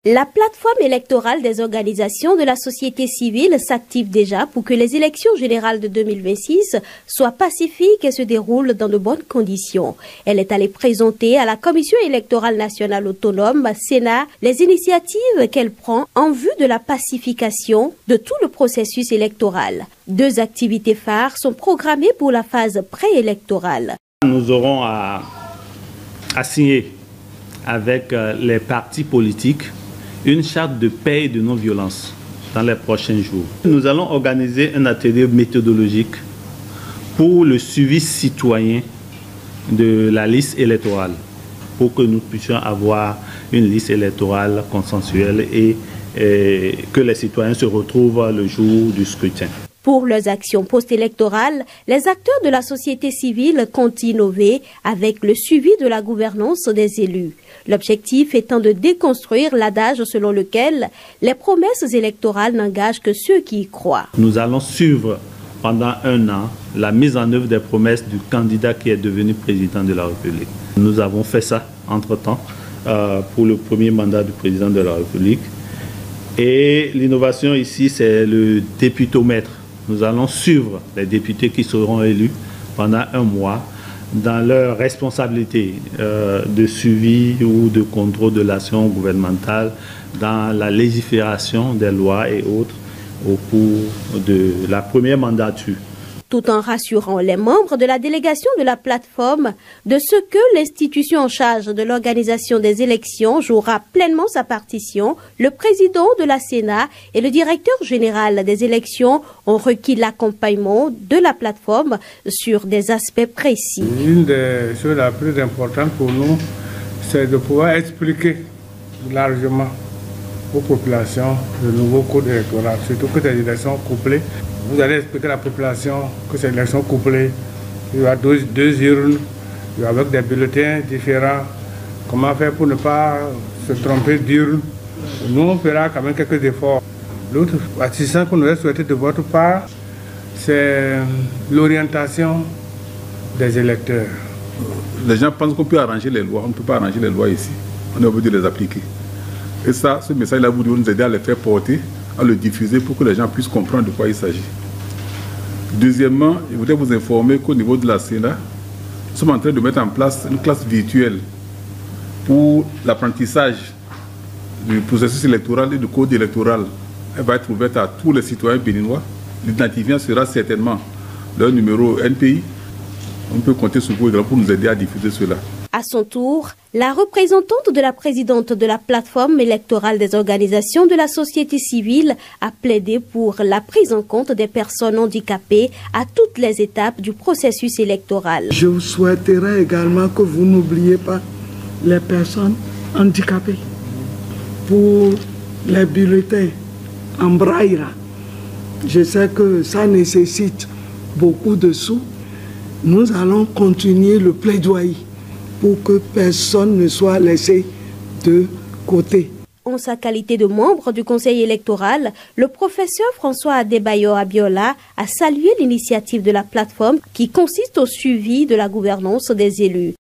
La plateforme électorale des organisations de la société civile s'active déjà pour que les élections générales de 2026 soient pacifiques et se déroulent dans de bonnes conditions. Elle est allée présenter à la Commission électorale nationale autonome, Sénat, les initiatives qu'elle prend en vue de la pacification de tout le processus électoral. 2 activités phares sont programmées pour la phase préélectorale. Nous aurons à signer avec les partis politiques une charte de paix et de non-violence dans les prochains jours. Nous allons organiser un atelier méthodologique pour le suivi citoyen de la liste électorale, pour que nous puissions avoir une liste électorale consensuelle et que les citoyens se retrouvent le jour du scrutin. Pour leurs actions post-électorales, les acteurs de la société civile comptent innover avec le suivi de la gouvernance des élus. L'objectif étant de déconstruire l'adage selon lequel les promesses électorales n'engagent que ceux qui y croient. Nous allons suivre pendant 1 an la mise en œuvre des promesses du candidat qui est devenu président de la République. Nous avons fait ça entre-temps pour le premier mandat du président de la République. Et l'innovation ici, c'est le députomètre. Nous allons suivre les députés qui seront élus pendant 1 mois dans leur responsabilité de suivi ou de contrôle de l'action gouvernementale, dans la légifération des lois et autres au cours de la première mandature. Tout en rassurant les membres de la délégation de la plateforme de ce que l'institution en charge de l'organisation des élections jouera pleinement sa partition, le président de la Sénat et le directeur général des élections ont requis l'accompagnement de la plateforme sur des aspects précis. Une des choses les plus importantes pour nous, c'est de pouvoir expliquer largement aux populations le nouveau code électoral, surtout que ces élections couplées. Vous allez expliquer à la population que ces élections couplées, il y a 2 urnes, avec des bulletins différents. Comment faire pour ne pas se tromper d'urne? Nous, on fera quand même quelques efforts. L'autre assistance qu'on aurait souhaité de votre part, c'est l'orientation des électeurs. Les gens pensent qu'on peut arranger les lois. On ne peut pas arranger les lois ici. On est obligé de les appliquer. Et ça, ce message-là, vous devez nous aider à les faire porter, à le diffuser pour que les gens puissent comprendre de quoi il s'agit. Deuxièmement, je voudrais vous informer qu'au niveau de la Sénat, nous sommes en train de mettre en place une classe virtuelle pour l'apprentissage du processus électoral et du code électoral. Elle va être ouverte à tous les citoyens béninois. L'identifiant sera certainement leur numéro NPI. On peut compter sur vous également pour nous aider à diffuser cela. À son tour, la représentante de la présidente de la plateforme électorale des organisations de la société civile a plaidé pour la prise en compte des personnes handicapées à toutes les étapes du processus électoral. Je vous souhaiterais également que vous n'oubliez pas les personnes handicapées. Pour les bulletins en braille, je sais que ça nécessite beaucoup de sous. Nous allons continuer le plaidoyer pour que personne ne soit laissé de côté. En sa qualité de membre du Conseil électoral, le professeur François Adebayo Abiola a salué l'initiative de la plateforme qui consiste au suivi de la gouvernance des élus.